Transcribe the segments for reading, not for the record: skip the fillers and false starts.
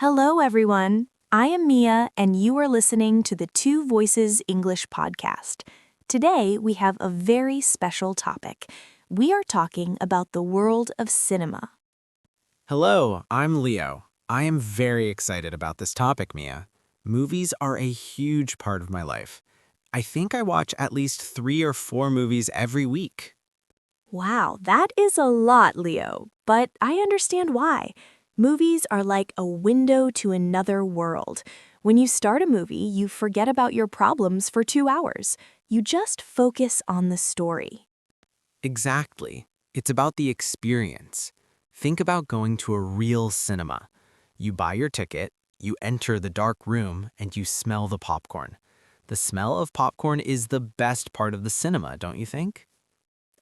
Hello, everyone. I am Mia, and you are listening to the Two Voices English podcast. Today, we have a very special topic. We are talking about the world of cinema. Hello, I'm Leo. I am very excited about this topic, Mia. Movies are a huge part of my life. I think I watch at least 3 or 4 movies every week. Wow, that is a lot, Leo, but I understand why. Movies are like a window to another world. When you start a movie, you forget about your problems for 2 hours. You just focus on the story. Exactly. It's about the experience. Think about going to a real cinema. You buy your ticket, you enter the dark room, and you smell the popcorn. The smell of popcorn is the best part of the cinema, don't you think?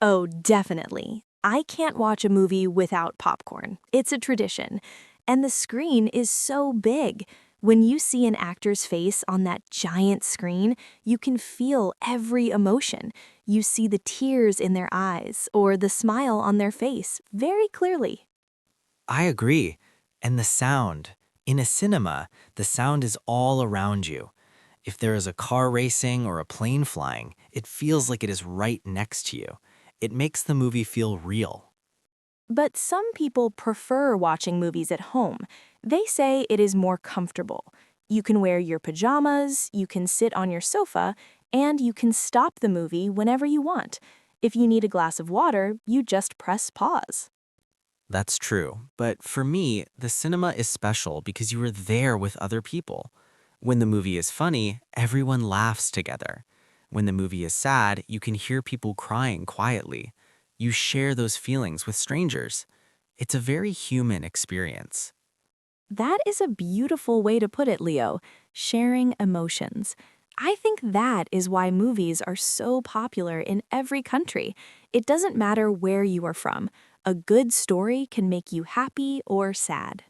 Oh, definitely. I can't watch a movie without popcorn. It's a tradition. And the screen is so big. When you see an actor's face on that giant screen, you can feel every emotion. You see the tears in their eyes or the smile on their face very clearly. I agree. And the sound. In a cinema, the sound is all around you. If there is a car racing or a plane flying, it feels like it is right next to you. It makes the movie feel real. But some people prefer watching movies at home. They say it is more comfortable. You can wear your pajamas, you can sit on your sofa, and you can stop the movie whenever you want. If you need a glass of water, you just press pause. That's true. But for me, the cinema is special because you are there with other people. When the movie is funny, everyone laughs together. When the movie is sad, you can hear people crying quietly. You share those feelings with strangers. It's a very human experience. That is a beautiful way to put it, Leo. Sharing emotions. I think that is why movies are so popular in every country. It doesn't matter where you are from. A good story can make you happy or sad.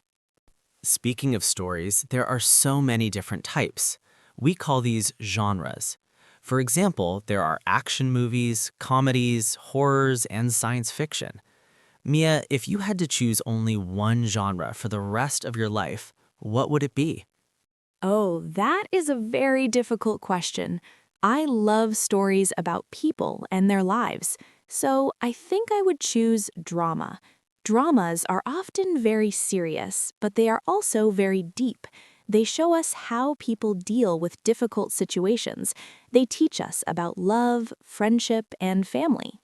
Speaking of stories, there are so many different types. We call these genres. For example, there are action movies, comedies, horrors, and science fiction. Mia, if you had to choose only one genre for the rest of your life, what would it be? Oh, that is a very difficult question. I love stories about people and their lives, so I think I would choose drama. Dramas are often very serious, but they are also very deep. They show us how people deal with difficult situations. They teach us about love, friendship, and family.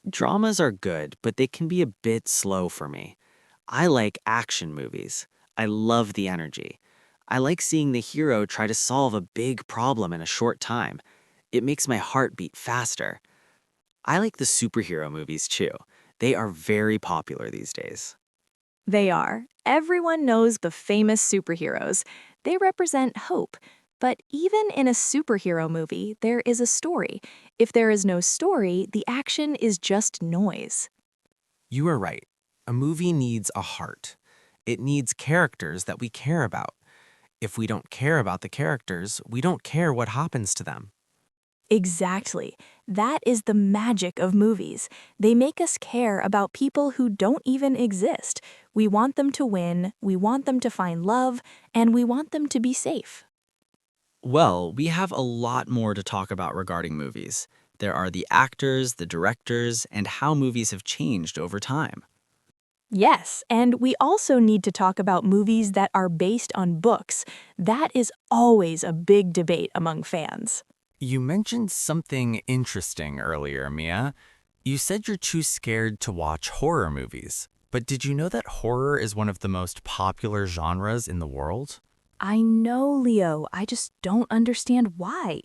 Dramas are good, but they can be a bit slow for me. I like action movies. I love the energy. I like seeing the hero try to solve a big problem in a short time. It makes my heart beat faster. I like the superhero movies too. They are very popular these days. They are. Everyone knows the famous superheroes. They represent hope. But even in a superhero movie, there is a story. If there is no story, the action is just noise. You are right. A movie needs a heart. It needs characters that we care about. If we don't care about the characters, we don't care what happens to them. Exactly. That is the magic of movies. They make us care about people who don't even exist. We want them to win, we want them to find love, and we want them to be safe. Well, we have a lot more to talk about regarding movies. There are the actors, the directors, and how movies have changed over time. Yes, and we also need to talk about movies that are based on books. That is always a big debate among fans. You mentioned something interesting earlier, Mia. You said you're too scared to watch horror movies. But did you know that horror is one of the most popular genres in the world? I know, Leo, I just don't understand why.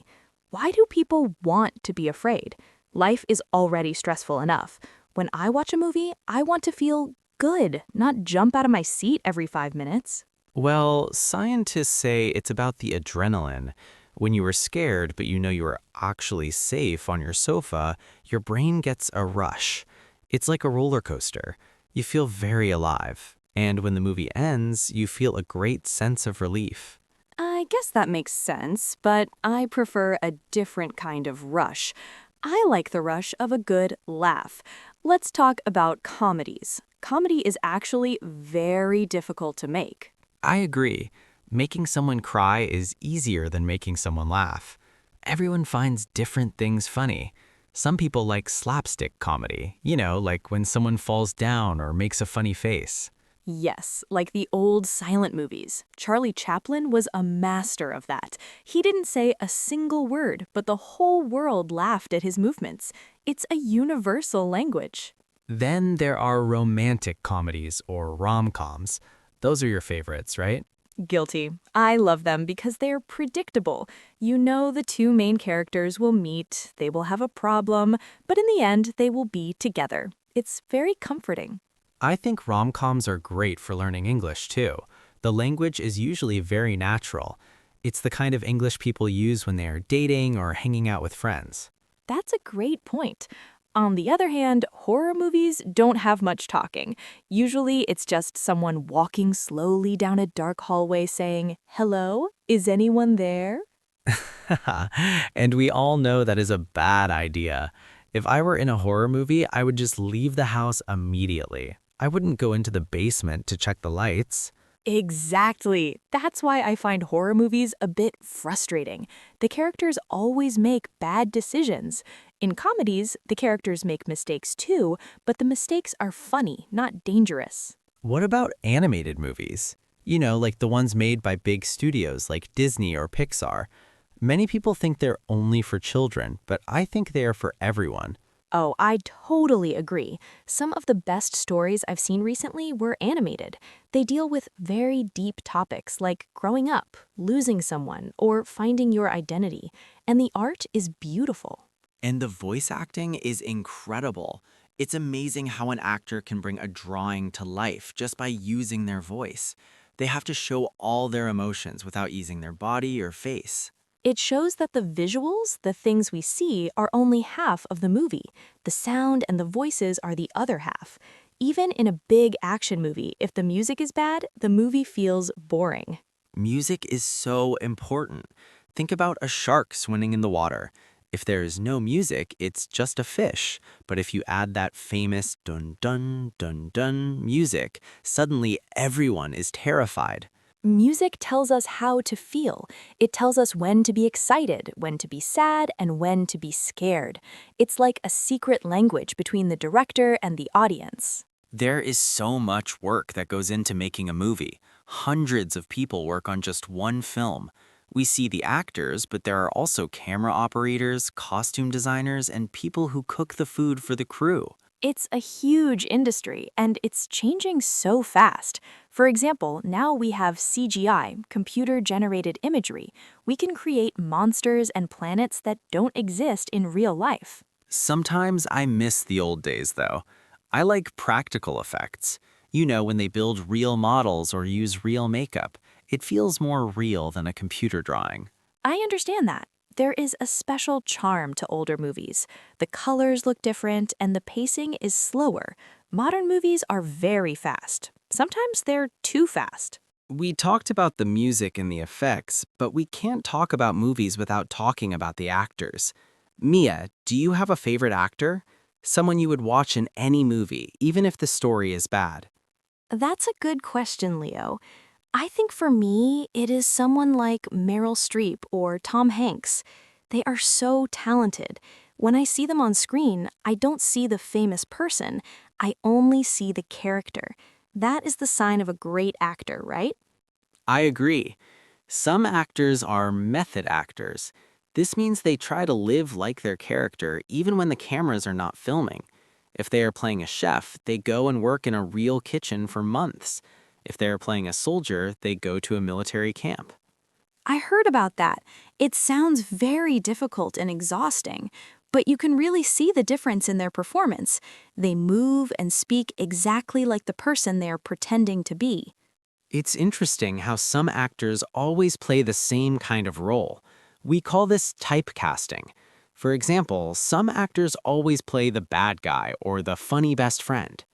Why do people want to be afraid? Life is already stressful enough. When I watch a movie, I want to feel good, not jump out of my seat every 5 minutes. Well, scientists say it's about the adrenaline. When you are scared, but you know you are actually safe on your sofa, your brain gets a rush. It's like a roller coaster. You feel very alive. And when the movie ends, you feel a great sense of relief. I guess that makes sense, but I prefer a different kind of rush. I like the rush of a good laugh. Let's talk about comedies. Comedy is actually very difficult to make. I agree. Making someone cry is easier than making someone laugh. Everyone finds different things funny. Some people like slapstick comedy, like when someone falls down or makes a funny face. Yes, like the old silent movies. Charlie Chaplin was a master of that. He didn't say a single word, but the whole world laughed at his movements. It's a universal language. Then there are romantic comedies or rom-coms. Those are your favorites, right? Guilty. I love them because they're predictable. You know the two main characters will meet, they will have a problem, but in the end, they will be together. It's very comforting. I think rom-coms are great for learning English too. The language is usually very natural. It's the kind of English people use when they are dating or hanging out with friends. That's a great point. On the other hand, horror movies don't have much talking. Usually, it's just someone walking slowly down a dark hallway saying, "Hello? Is anyone there?" And we all know that is a bad idea. If I were in a horror movie, I would just leave the house immediately. I wouldn't go into the basement to check the lights. Exactly. That's why I find horror movies a bit frustrating. The characters always make bad decisions. In comedies, the characters make mistakes too, but the mistakes are funny, not dangerous. What about animated movies? Like the ones made by big studios like Disney or Pixar. Many people think they're only for children, but I think they are for everyone. Oh, I totally agree. Some of the best stories I've seen recently were animated. They deal with very deep topics like growing up, losing someone, or finding your identity. And the art is beautiful. And the voice acting is incredible. It's amazing how an actor can bring a drawing to life just by using their voice. They have to show all their emotions without using their body or face. It shows that the visuals, the things we see, are only half of the movie. The sound and the voices are the other half. Even in a big action movie, if the music is bad, the movie feels boring. Music is so important. Think about a shark swimming in the water. If there is no music, it's just a fish. But if you add that famous dun dun dun dun music, suddenly everyone is terrified. Music tells us how to feel. It tells us when to be excited, when to be sad, and when to be scared. It's like a secret language between the director and the audience. There is so much work that goes into making a movie. Hundreds of people work on just one film. We see the actors, but there are also camera operators, costume designers, and people who cook the food for the crew. It's a huge industry, and it's changing so fast. For example, now we have CGI, computer-generated imagery. We can create monsters and planets that don't exist in real life. Sometimes I miss the old days, though. I like practical effects. When they build real models or use real makeup. It feels more real than a computer drawing. I understand that. There is a special charm to older movies. The colors look different, and the pacing is slower. Modern movies are very fast. Sometimes they're too fast. We talked about the music and the effects, but we can't talk about movies without talking about the actors. Mia, do you have a favorite actor? Someone you would watch in any movie, even if the story is bad. That's a good question, Leo. I think for me, it is someone like Meryl Streep or Tom Hanks. They are so talented. When I see them on screen, I don't see the famous person. I only see the character. That is the sign of a great actor, right? I agree. Some actors are method actors. This means they try to live like their character even when the cameras are not filming. If they are playing a chef, they go and work in a real kitchen for months. If they are playing a soldier, they go to a military camp. I heard about that. It sounds very difficult and exhausting, but you can really see the difference in their performance. They move and speak exactly like the person they are pretending to be. It's interesting how some actors always play the same kind of role. We call this typecasting. For example, some actors always play the bad guy or the funny best friend.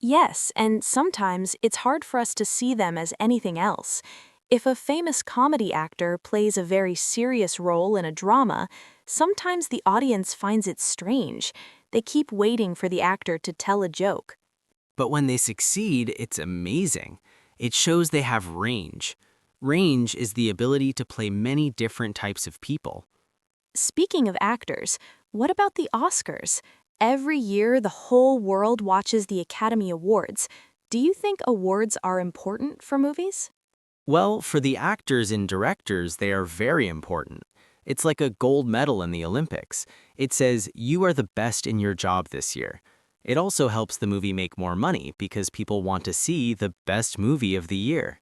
Yes, and sometimes it's hard for us to see them as anything else. If a famous comedy actor plays a very serious role in a drama, sometimes the audience finds it strange. They keep waiting for the actor to tell a joke. But when they succeed, it's amazing. It shows they have range. Range is the ability to play many different types of people. Speaking of actors, what about the Oscars? Every year, the whole world watches the Academy Awards. Do you think awards are important for movies? Well, for the actors and directors, they are very important. It's like a gold medal in the Olympics. It says you are the best in your job this year. It also helps the movie make more money because people want to see the best movie of the year.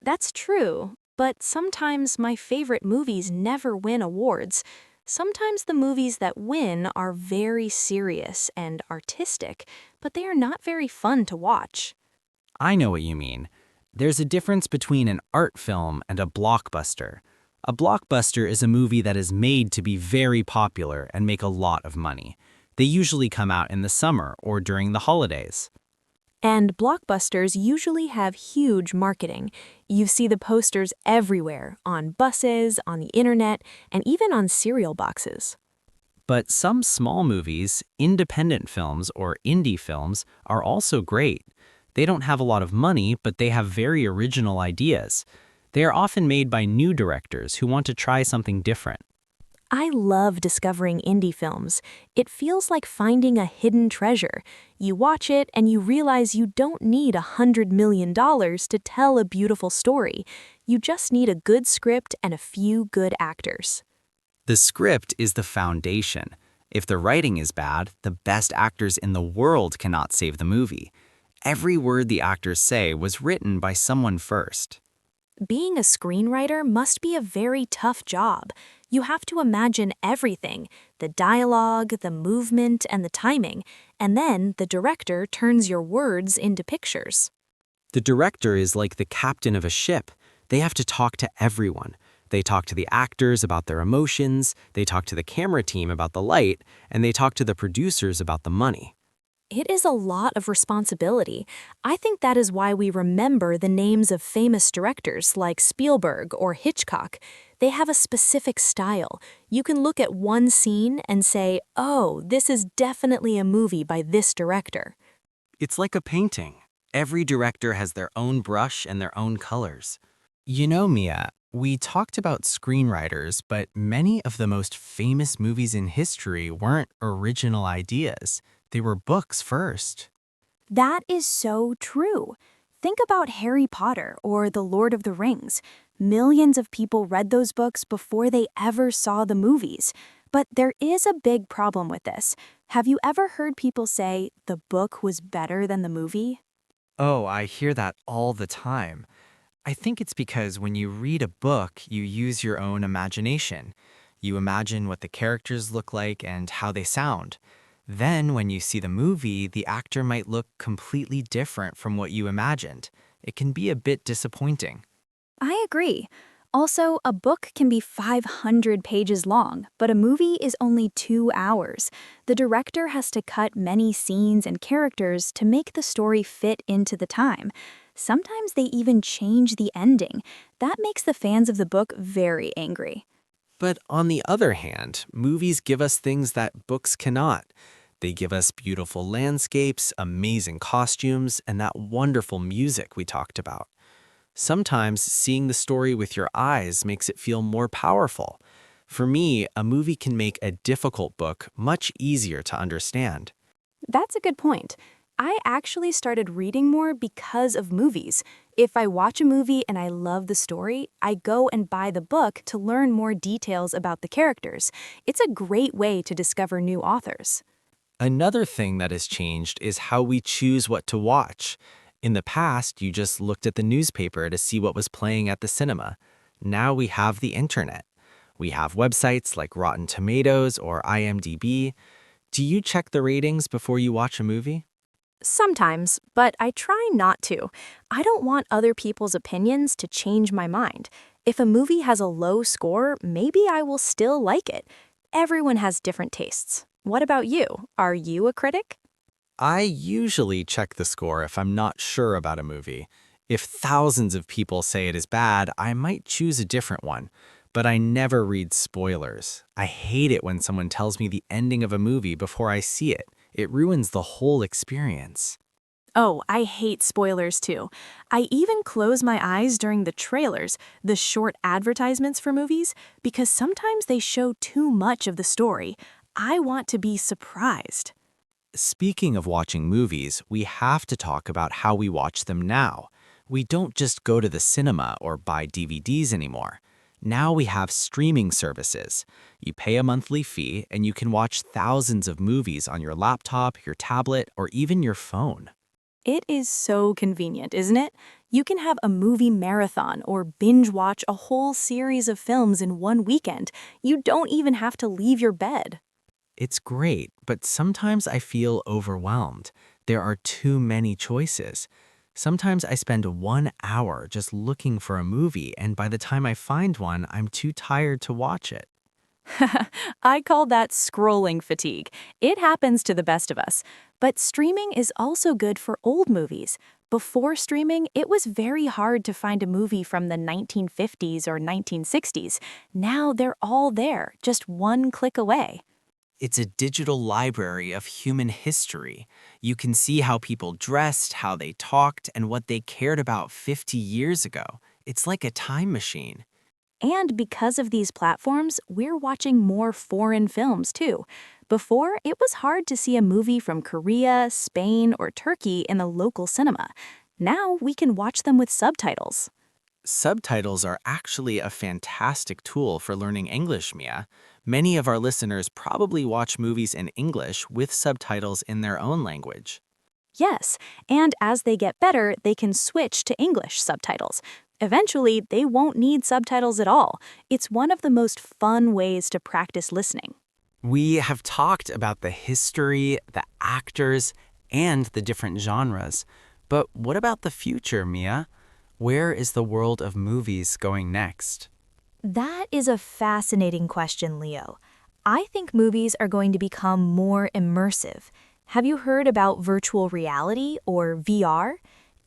That's true, but sometimes my favorite movies never win awards. Sometimes the movies that win are very serious and artistic, but they are not very fun to watch. I know what you mean. There's a difference between an art film and a blockbuster. A blockbuster is a movie that is made to be very popular and make a lot of money. They usually come out in the summer or during the holidays. And blockbusters usually have huge marketing. You see the posters everywhere, on buses, on the internet, and even on cereal boxes. But some small movies, independent films or indie films, are also great. They don't have a lot of money, but they have very original ideas. They are often made by new directors who want to try something different. I love discovering indie films. It feels like finding a hidden treasure. You watch it and you realize you don't need $100 million to tell a beautiful story. You just need a good script and a few good actors. The script is the foundation. If the writing is bad, the best actors in the world cannot save the movie. Every word the actors say was written by someone first. Being a screenwriter must be a very tough job. You have to imagine everything, the dialogue, the movement, and the timing, and then the director turns your words into pictures. The director is like the captain of a ship. They have to talk to everyone. They talk to the actors about their emotions, they talk to the camera team about the light, and they talk to the producers about the money. It is a lot of responsibility. I think that is why we remember the names of famous directors like Spielberg or Hitchcock. They have a specific style. You can look at one scene and say, oh, this is definitely a movie by this director. It's like a painting. Every director has their own brush and their own colors. You know, Mia, we talked about screenwriters, but many of the most famous movies in history weren't original ideas. They were books first. That is so true. Think about Harry Potter or The Lord of the Rings. Millions of people read those books before they ever saw the movies. But there is a big problem with this. Have you ever heard people say the book was better than the movie? Oh, I hear that all the time. I think it's because when you read a book, you use your own imagination. You imagine what the characters look like and how they sound. Then, when you see the movie, the actor might look completely different from what you imagined. It can be a bit disappointing. I agree. Also, a book can be 500 pages long, but a movie is only 2 hours. The director has to cut many scenes and characters to make the story fit into the time. Sometimes they even change the ending. That makes the fans of the book very angry. But on the other hand, movies give us things that books cannot. They give us beautiful landscapes, amazing costumes, and that wonderful music we talked about. Sometimes seeing the story with your eyes makes it feel more powerful. For me, a movie can make a difficult book much easier to understand. That's a good point. I actually started reading more because of movies. If I watch a movie and I love the story, I go and buy the book to learn more details about the characters. It's a great way to discover new authors. Another thing that has changed is how we choose what to watch. In the past, you just looked at the newspaper to see what was playing at the cinema. Now we have the internet. We have websites like Rotten Tomatoes or IMDb. Do you check the ratings before you watch a movie? Sometimes, but I try not to. I don't want other people's opinions to change my mind. If a movie has a low score, maybe I will still like it. Everyone has different tastes. What about you? Are you a critic? I usually check the score if I'm not sure about a movie. If thousands of people say it is bad, I might choose a different one. But I never read spoilers. I hate it when someone tells me the ending of a movie before I see it. It ruins the whole experience. Oh, I hate spoilers too. I even close my eyes during the trailers, the short advertisements for movies, because sometimes they show too much of the story. I want to be surprised. Speaking of watching movies, we have to talk about how we watch them now. We don't just go to the cinema or buy DVDs anymore. Now we have streaming services. You pay a monthly fee and you can watch thousands of movies on your laptop, your tablet, or even your phone. It is so convenient, isn't it? You can have a movie marathon or binge watch a whole series of films in one weekend. You don't even have to leave your bed. It's great, but sometimes I feel overwhelmed. There are too many choices. Sometimes I spend 1 hour just looking for a movie, and by the time I find one, I'm too tired to watch it. I call that scrolling fatigue. It happens to the best of us. But streaming is also good for old movies. Before streaming, it was very hard to find a movie from the 1950s or 1960s. Now they're all there, just one click away. It's a digital library of human history. You can see how people dressed, how they talked, and what they cared about 50 years ago. It's like a time machine. And because of these platforms, we're watching more foreign films too. Before, it was hard to see a movie from Korea, Spain, or Turkey in the local cinema. Now we can watch them with subtitles. Subtitles are actually a fantastic tool for learning English, Mia. Many of our listeners probably watch movies in English with subtitles in their own language. Yes, and as they get better, they can switch to English subtitles. Eventually, they won't need subtitles at all. It's one of the most fun ways to practice listening. We have talked about the history, the actors, and the different genres. But what about the future, Mia? Where is the world of movies going next? That is a fascinating question, Leo. I think movies are going to become more immersive. Have you heard about virtual reality or VR?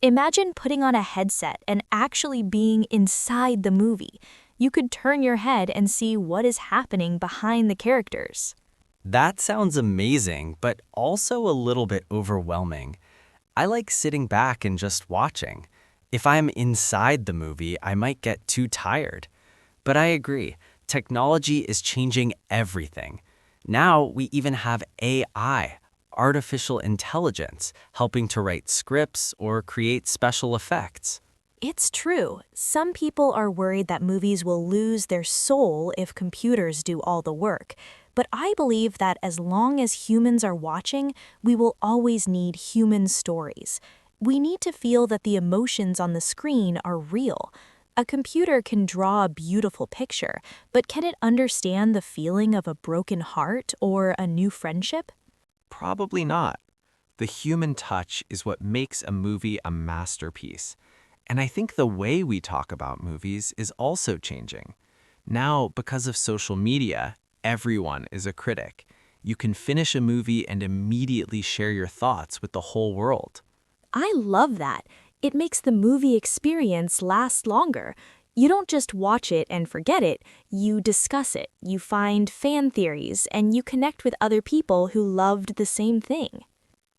Imagine putting on a headset and actually being inside the movie. You could turn your head and see what is happening behind the characters. That sounds amazing, but also a little bit overwhelming. I like sitting back and just watching. If I'm inside the movie, I might get too tired. But I agree, technology is changing everything. Now we even have AI, artificial intelligence, helping to write scripts or create special effects. It's true. Some people are worried that movies will lose their soul if computers do all the work. But I believe that as long as humans are watching, we will always need human stories. We need to feel that the emotions on the screen are real. A computer can draw a beautiful picture, but can it understand the feeling of a broken heart or a new friendship? Probably not. The human touch is what makes a movie a masterpiece. And I think the way we talk about movies is also changing. Now, because of social media, everyone is a critic. You can finish a movie and immediately share your thoughts with the whole world. I love that. It makes the movie experience last longer. You don't just watch it and forget it, you discuss it, you find fan theories, and you connect with other people who loved the same thing.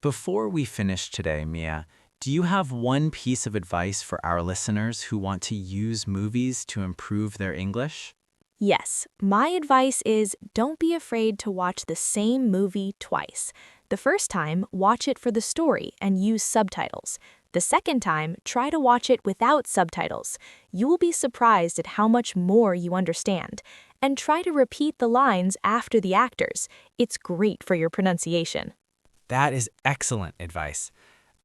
Before we finish today, Mia, do you have one piece of advice for our listeners who want to use movies to improve their English? Yes, my advice is don't be afraid to watch the same movie twice. The first time, watch it for the story and use subtitles. The second time, try to watch it without subtitles. You will be surprised at how much more you understand. And try to repeat the lines after the actors. It's great for your pronunciation. That is excellent advice.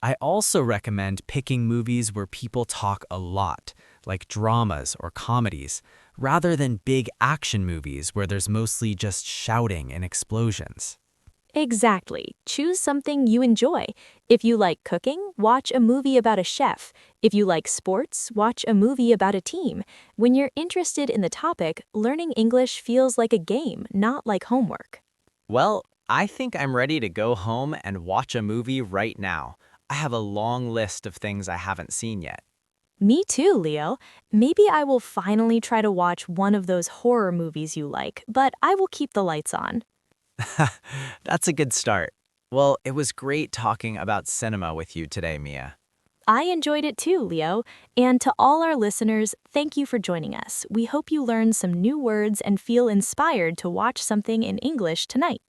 I also recommend picking movies where people talk a lot, like dramas or comedies, rather than big action movies where there's mostly just shouting and explosions. Exactly. Choose something you enjoy. If you like cooking, watch a movie about a chef. If you like sports, watch a movie about a team. When you're interested in the topic, learning English feels like a game, not like homework. Well, I think I'm ready to go home and watch a movie right now. I have a long list of things I haven't seen yet. Me too, Leo. Maybe I will finally try to watch one of those horror movies you like, but I will keep the lights on. That's a good start. Well, it was great talking about cinema with you today, Mia. I enjoyed it too, Leo. And to all our listeners, thank you for joining us. We hope you learned some new words and feel inspired to watch something in English tonight.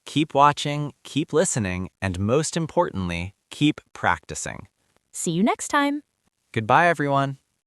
Keep watching, keep listening, and most importantly, keep practicing. See you next time. Goodbye, everyone.